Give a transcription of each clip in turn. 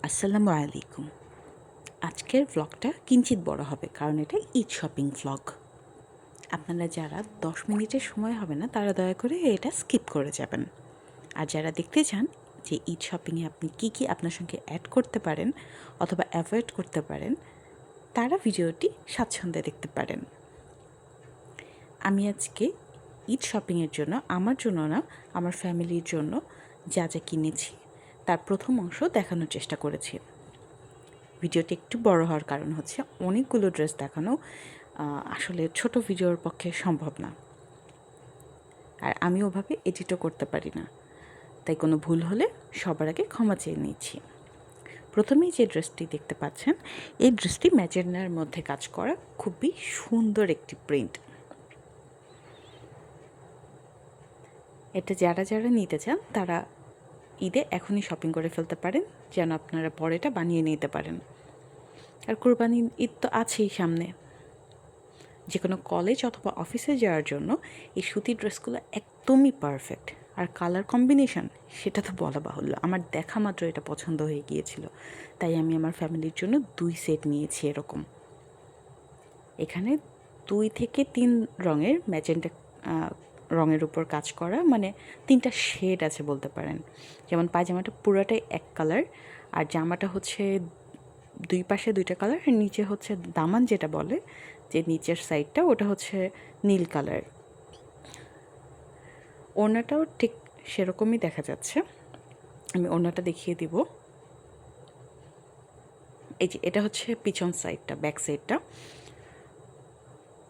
আসসালামু আলাইকুম। আজকের ভ্লগটা কিঞ্চিত বড় হবে, কারণ এটা ঈদ শপিং ভ্লগ। আপনারা যারা 10 মিনিটের সময় হবে না, তারা দয়া করে এটা স্কিপ করে যাবেন। আর যারা দেখতে চান যে ঈদ শপিংয়ে আপনি কী কী আপনার সঙ্গে অ্যাড করতে পারেন অথবা অ্যাভয়েড করতে পারেন, তারা ভিডিওটি স্বাচ্ছন্দ্যে দেখতে পারেন। আমি আজকে ঈদ শপিংয়ের জন্য, আমার জন্য না, আমার ফ্যামিলির জন্য যা যা কিনেছি তার প্রথম অংশ দেখানোর চেষ্টা করেছি। ভিডিওটি একটু বড় হওয়ার কারণ হচ্ছে অনেকগুলো ড্রেস দেখানো আসলে ছোট ভিডিওর পক্ষে সম্ভব না, আর আমি ওভাবে এডিটও করতে পারি না। তাই কোনো ভুল হলে সবার আগে ক্ষমা চেয়ে নিচ্ছি। প্রথমেই যে ড্রেসটি দেখতে পাচ্ছেন, এই ড্রেসটি ম্যাজেন্ডার মধ্যে কাজ করা খুবই সুন্দর একটি প্রিন্ট। এটা যারা যারা নিতে চান তারা ঈদে এখনই শপিং করে ফেলতে পারেন, যেন আপনারা পরেটা বানিয়ে নিতে পারেন। আর কোরবানি ঈদ তো আছেই সামনে। যে কোনো কলেজ অথবা অফিসে যাওয়ার জন্য এই সুতির ড্রেসগুলো একদমই পারফেক্ট। আর কালার কম্বিনেশন, সেটা তো বলা বাহুল্য। আমার দেখা মাত্র এটা পছন্দ হয়ে গিয়েছিল, তাই আমি আমার ফ্যামিলির জন্য 2 সেট নিয়েছি এরকম। এখানে 2 থেকে 3 রঙের ম্যাজেন্টা রঙের উপর কাজ করা, মানে 3টা শেড আছে বলতে পারেন। যেমন পায়জামাটা পুরাটাই এক কালার, আর জামাটা হচ্ছে 2 পাশে 2টা কালার, আর নিচে হচ্ছে দামান যেটা বলে, যে নিচের সাইডটা, ওটা হচ্ছে নীল কালার। ওড়নাটাও ঠিক সেরকমই দেখা যাচ্ছে। আমি ওড়নাটা দেখিয়ে দিব। এই যে এটা হচ্ছে পিছন সাইডটা, ব্যাক সাইডটা।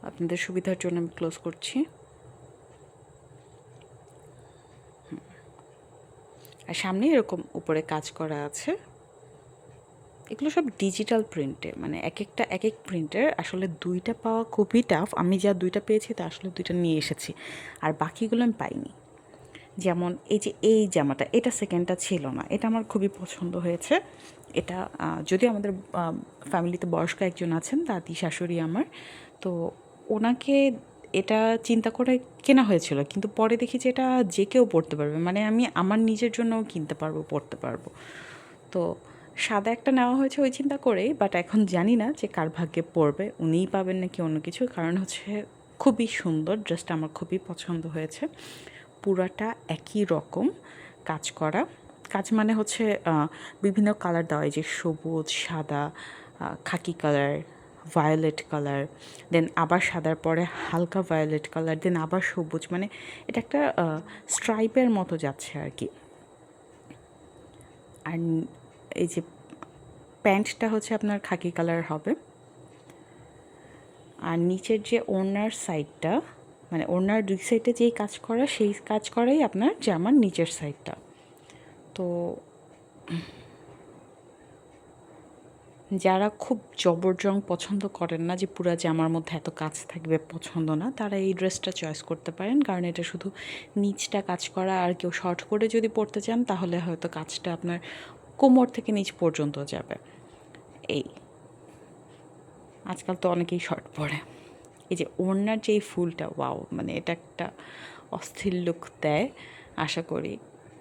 আপনাদের সুবিধার জন্য আমি ক্লোজ করছি। আর সামনে এরকম উপরে কাজ করা আছে। এগুলো সব ডিজিটাল প্রিন্টে, মানে এক একটা এক এক প্রিন্টের। আসলে 2টা পাওয়া খুবই টাফ। আমি যা 2টা পেয়েছি তা আসলে 2টা নিয়ে এসেছি, আর বাকিগুলো আমি পাইনি। যেমন এই যে এই জামাটা, এটা সেকেন্ডটা ছিল না, এটা আমার খুবই পছন্দ হয়েছে। এটা যদিও আমাদের ফ্যামিলিতে বয়স্ক একজন আছেন, দাদি শাশুড়ি আমার, তো ওনাকে এটা চিন্তা করে কেনা হয়েছিল, কিন্তু পরে দেখি যে এটা যে কেউ পড়তে পারবে, মানে আমি আমার নিজের জন্যও কিনতে পারবো, পড়তে পারবো। তো সাদা একটা নেওয়া হয়েছে ওই চিন্তা করেই, বাট এখন জানি না যে কার ভাগ্যে পড়বে, উনিই পাবেন নাকি অন্য কিছু। কারণ হচ্ছে খুবই সুন্দর ড্রেসটা, আমার খুবই পছন্দ হয়েছে। পুরাটা একই রকম কাজ করা। কাজ মানে হচ্ছে বিভিন্ন কালার দেওয়া, এই যে সবুজ, সাদা, খাকি কালার, ভায়োলেট কালার, দেন আবার সাদার পরে হালকা ভায়োলেট কালার, দেন আবার সবুজ, মানে এটা একটা স্ট্রাইপের মতো যাচ্ছে আর কি। আর এই যে প্যান্টটা হচ্ছে আপনার খাকি কালার হবে। আর নিচের যে ওড়নার সাইডটা, মানে ওড়নার 2 সাইডে যেই কাজ করা, সেই কাজ করাই আপনার জামার নিচের সাইডটা। তো যারা খুব জবরজং পছন্দ করেন না, যে পুরা জামার মধ্যে এত কাজ থাকবে, পছন্দ না, তারা এই ড্রেসটা চয়েস করতে পারেন। কারণ এটা শুধু নিচটা কাজ করা, আর কেউ শর্ট করে যদি পরতে চান তাহলে হয়তো কাজটা আপনার কোমর থেকে নিচ পর্যন্ত যাবে। এই আজকাল তো অনেকেই শর্ট পরে। এই যে ওড়নার যে এই ফুলটা, ওয়াও, মানে এটা একটা অস্থির লুক দেয়। আশা করি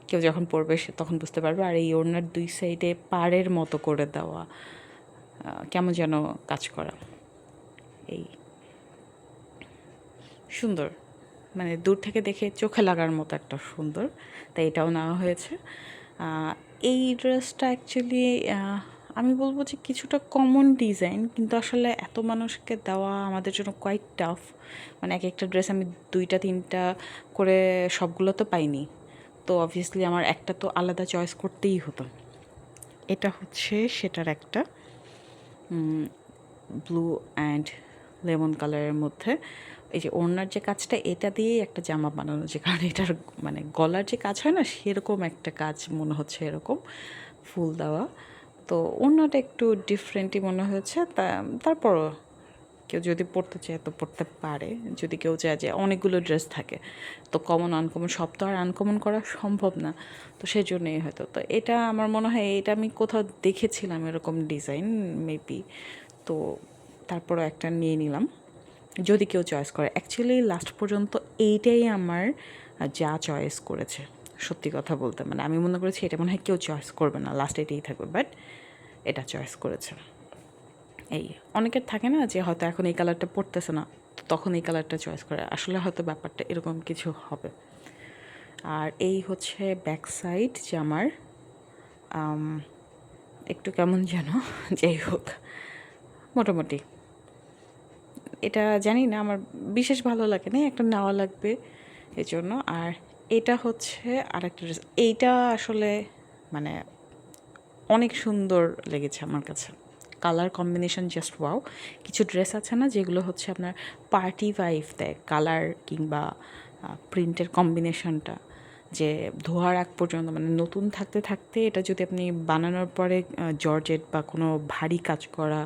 কেউ যখন পরবে সে তখন বুঝতে পারবে। আর এই ওড়নার 2 সাইডে পাড়ের মতো করে দেওয়া, কেমন যেন কাজ করা, এই সুন্দর, মানে দূর থেকে দেখে চোখে লাগার মতো একটা সুন্দর। তাই এটাও নেওয়া হয়েছে। এই ড্রেসটা অ্যাকচুয়ালি আমি বলবো যে কিছুটা কমন ডিজাইন, কিন্তু আসলে এত মানুষকে দেওয়া আমাদের জন্য কোয়াইট টাফ। মানে এক একটা ড্রেস আমি 2টা 3টা করে সবগুলো তো পাইনি, তো অবভিয়াসলি আমার একটা তো আলাদা চয়েস করতেই হতো। এটা হচ্ছে সেটার একটা ব্লু অ্যান্ড লেমন কালারের মধ্যে। এই যে ওড়নার যে কাজটা, এটা দিয়েই একটা জামা বানানো, যে কারণে এটার মানে গলার যে কাজ হয় না, সেরকম একটা কাজ মনে হচ্ছে, এরকম ফুল দেওয়া। তো ওড়নাটা একটু ডিফারেন্টই মনে হয়েছে। তারপরও কেউ যদি পরতে চায় তো পরতে পারে। যদি কেউ চায় যে অনেকগুলো ড্রেস থাকে, তো কমন আনকমন সব তো আর আনকমন করা সম্ভব না, তো সেই জন্যই হয়তো। তো এটা আমার মনে হয় এটা আমি কোথাও দেখেছিলাম এরকম ডিজাইন মেবি, তো তারপরও একটা নিয়ে নিলাম যদি কেউ চয়েস করে। অ্যাকচুয়ালি লাস্ট পর্যন্ত এইটাই আমার যা চয়েস করেছে, সত্যি কথা বলতে, মানে আমি মনে করেছি এটা মনে হয় কেউ চয়েস করবে না, লাস্ট এটাই থাকবে। বাট এটা চয়েস করেছে। এই অনেকের থাকে না যে হয়তো এখন এই কালারটা পরতেছে না, তো তখন এই কালারটা চয়েস করে, আসলে হয়তো ব্যাপারটা এরকম কিছু হবে। আর এই হচ্ছে ব্যাক সাইড জামার, একটু কেমন যেন, যাই হোক মোটামুটি এটা জানি না, আমার বিশেষ ভালো লাগে না, একটা নেওয়া লাগবে এজন্য। আর এটা হচ্ছে আরেকটা ড্রেস, এইটা আসলে মানে অনেক সুন্দর লেগেছে আমার কাছে, কালার কম্বিনেশন জাস্ট ওয়াও। কিছু ড্রেস আছে না যেগুলো হচ্ছে আপনার পার্টি ভাইব দেয়, কালার কিংবা প্রিন্টের কম্বিনেশনটা, যে ধোয়ার আগ পর্যন্ত মানে নতুন থাকতে থাকতে এটা যদি আপনি বানানোর পরে জর্জেট বা কোনো ভারী কাজ করা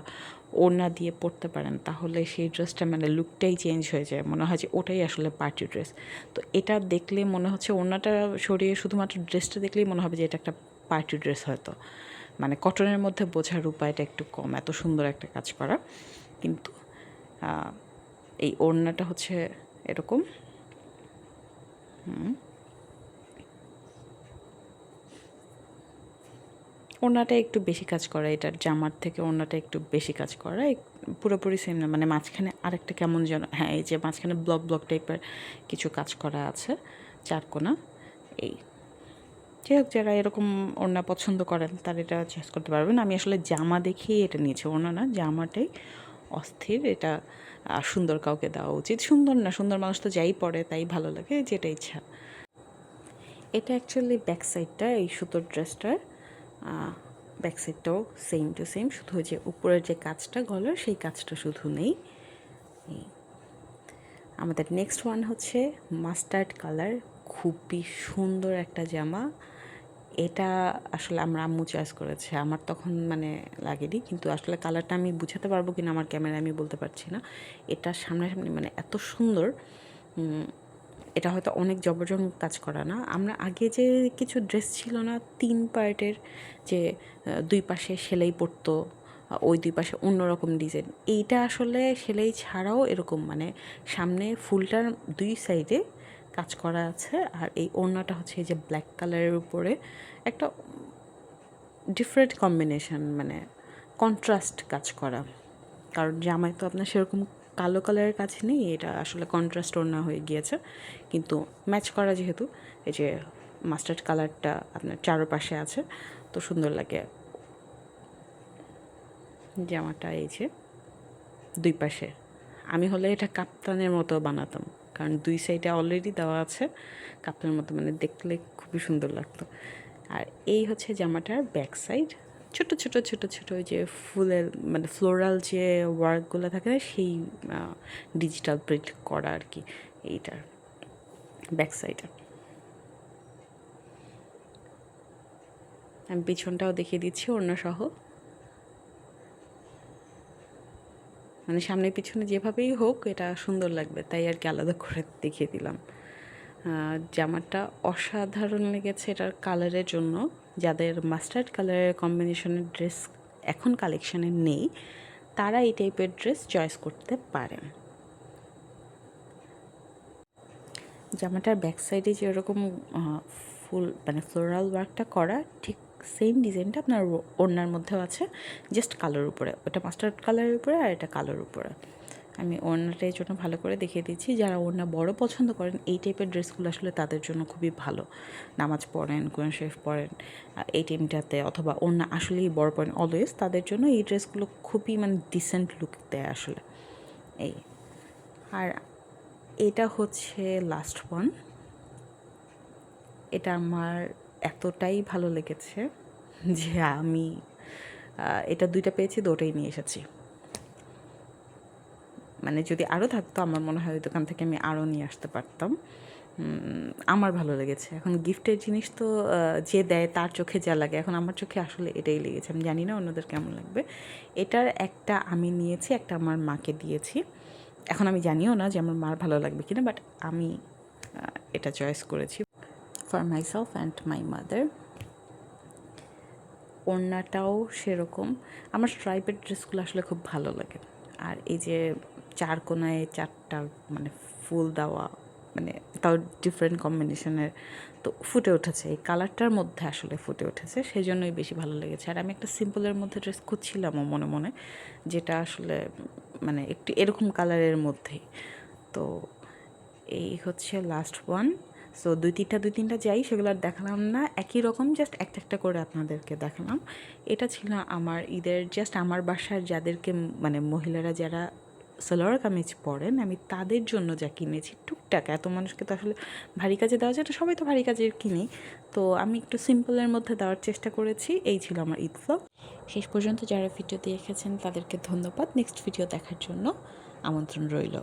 ওড়না দিয়ে পরতে পারেন, তাহলে সেই ড্রেসটা মানে লুকটাই চেঞ্জ হয়ে যায়, মনে হয় যে ওটাই আসলে পার্টি ড্রেস। তো এটা দেখলে মনে হচ্ছে ওড়নাটা সরিয়ে শুধুমাত্র ড্রেসটা দেখলেই মনে হবে যে এটা একটা পার্টি ড্রেস হয়তো, মানে কটনের মধ্যে বোঝার উপায়টা একটু কম, এত সুন্দর একটা কাজ করা। কিন্তু এই ওড়নাটা হচ্ছে এরকম, ওড়নাটা একটু বেশি কাজ করা, এটার জামার থেকে ওড়নাটা একটু বেশি কাজ করা, পুরোপুরি সেম না, মানে মাঝখানে আরেকটা কেমন যেন, হ্যাঁ এই যে মাঝখানে ব্লক ব্লক টাইপের কিছু কাজ করা আছে, চারকোনা। এই যাই হোক, যারা এরকম ওড়না পছন্দ করেন তারা এটা চয়েস করতে পারবেন। আমি আসলে জামা দেখেই এটা নিয়েছি, ওড়না না, জামাটাই অস্থির। এটা সুন্দর কাউকে দেওয়া উচিত, সুন্দর না, সুন্দর মানুষ তো যাই পড়ে তাই ভালো লাগে, যেটা ইচ্ছা। এটা অ্যাকচুয়ালি ব্যাক সাইডটা, এই সুতোর ড্রেসটার ব্যাক সাইডটাও সেম টু সেম, শুধু যে উপরের যে কাজটা গলার সেই কাজটা শুধু নেই। আমাদের নেক্সট ওয়ান হচ্ছে মাস্টার্ড কালার, খুবই সুন্দর একটা জামা। এটা আসলে আমরা আম্মু চয়েস করেছে, আমার তখন মানে লাগেনি, কিন্তু আসলে কালারটা আমি বুঝাতে পারবো কিনা আমার ক্যামেরা আমি বলতে পারছি না। এটা সামনাসামনি মানে এত সুন্দর, এটা হয়তো অনেক জবরজং কাজ করা না। আমরা আগে যে কিছু ড্রেস ছিল না 3 পার্টের, যে 2 পাশে সেলাই পড়তো, ওই 2 পাশে অন্যরকম ডিজাইন, এইটা আসলে সেলাই ছাড়াও এরকম মানে সামনে ফুলটার 2 সাইডে কাজ করা আছে। আর এই ওড়নাটা হচ্ছে এই যে ব্ল্যাক কালারের উপরে একটা ডিফারেন্ট কম্বিনেশন, মানে কন্ট্রাস্ট কাজ করা, কারণ জামায় তো আপনার সেরকম কালো কালারের কাজ নেই, এটা আসলে কন্ট্রাস্ট ওড়না হয়ে গিয়েছে, কিন্তু ম্যাচ করা যেহেতু এই যে মাস্টার্ড কালারটা আপনার চারপাশে আছে, তো সুন্দর লাগে। জামাটা এই যে 2 পাশে, আমি হলে এটা কাপ্তানের মতো বানাতাম, কারণ 2 সাইডে অলরেডি দেওয়া আছে কাপ্তানের মতো, মানে দেখলে খুবই সুন্দর লাগতো। আর এই হচ্ছে জামাটার ব্যাক সাইড, ছোট ছোট ছোট ছোট ওই যে ফুলের মানে ফ্লোরাল যে ওয়ার্কগুলো থাকে না, সেই ডিজিটাল প্রিন্ট করা আর কি এইটার ব্যাক সাইডে। আমি পিছনটাও দেখিয়ে দিচ্ছি ওড়না সহ, মানে সামনে পিছনে যেভাবেই হোক এটা সুন্দর লাগবে, তাই আর কি আলাদা করে দেখিয়ে দিলাম। জামাটা অসাধারণ লেগেছে এটার কালারের জন্য। যাদের মাস্টার্ড কালারের কম্বিনেশনের ড্রেস এখন কালেকশানে নেই, তারা এই টাইপের ড্রেস চয়েস করতে পারেন। জামাটার ব্যাক সাইডে যেরকম ফুল মানে ফ্লোরাল ওয়ার্কটা করা, ঠিক সেম ডিজাইনটা আপনার ওড়নার মধ্যেও আছে, জাস্ট কালোর উপরে, ওটা মাস্টার্ড কালারের উপরে আর এটা কালোর উপরে। আমি ওড়নাটা এই জন্য ভালো করে দেখিয়ে দিচ্ছি, যারা ওড়না বড় পছন্দ করেন এই টাইপের ড্রেসগুলো আসলে তাদের জন্য খুবই ভালো। নামাজ পড়েন, কোরআন শরীফ পড়েন এই টাইমটাতে, অথবা ওড়না আসলেই বড় পড়েন অলওয়েজ, তাদের জন্য এই ড্রেসগুলো খুবই মানে ডিসেন্ট লুক দেয় আসলে। এই আর এটা হচ্ছে লাস্ট ওয়ান, এটা আমার এতটাই ভালো লেগেছে যে আমি এটা 2টা পেয়েছি, 2টাই নিয়ে এসেছি। মানে যদি আরও থাকতো আমার মনে হয় ওই দোকান থেকে আমি আরও নিয়ে আসতে পারতাম। আমার ভালো লেগেছে। এখন গিফটের জিনিস তো যে দেয় তার চোখে যা লাগে, এখন আমার চোখে আসলে এটাই লেগেছে, আমি জানি না অন্যদের কেমন লাগবে। এটার একটা আমি নিয়েছি, একটা আমার মাকে দিয়েছি, এখন আমি জানিও না যে আমার মার ভালো লাগবে কিনা, বাট আমি এটা চয়েস করেছি for myself and my mother. ওড়নাটাও সেরকম, আমার স্ট্রাইপের ড্রেসগুলো আসলে খুব ভালো লাগে। আর এই যে 4 কোণায় 4টা মানে ফুল দেওয়া, মানে তাও ডিফারেন্ট কম্বিনেশনের, তো ফুটে উঠেছে এই কালারটার মধ্যে, আসলে ফুটে উঠেছে, সেই জন্যই বেশি ভালো লেগেছে। আর আমি একটা সিম্পলের মধ্যে ড্রেস খুঁজছিলামও মনে মনে, যেটা আসলে মানে একটু এরকম কালারের মধ্যেই। তো এই হচ্ছে লাস্ট ওয়ান। সো দুই তিনটা যাই, সেগুলো আর দেখালাম না, একই রকম জাস্ট একটা একটা করে আপনাদেরকে দেখালাম। এটা ছিল আমার ঈদের, জাস্ট আমার বাসার যাদেরকে মানে মহিলারা যারা সালোয়ার কামিজ পরেন, আমি তাদের জন্য যা কিনেছি টুকটাক, এত মানুষকে তো আসলে ভারী কাজে দেওয়া যায়, এটা সবাই তো ভারী কাজের কিনি, তো আমি একটু সিম্পলের মধ্যে দেওয়ার চেষ্টা করেছি। এই ছিল আমার ঈদ ভ্লগ। শেষ পর্যন্ত যারা ভিডিও দেখেছেন তাদেরকে ধন্যবাদ। নেক্সট ভিডিও দেখার জন্য আমন্ত্রণ রইল।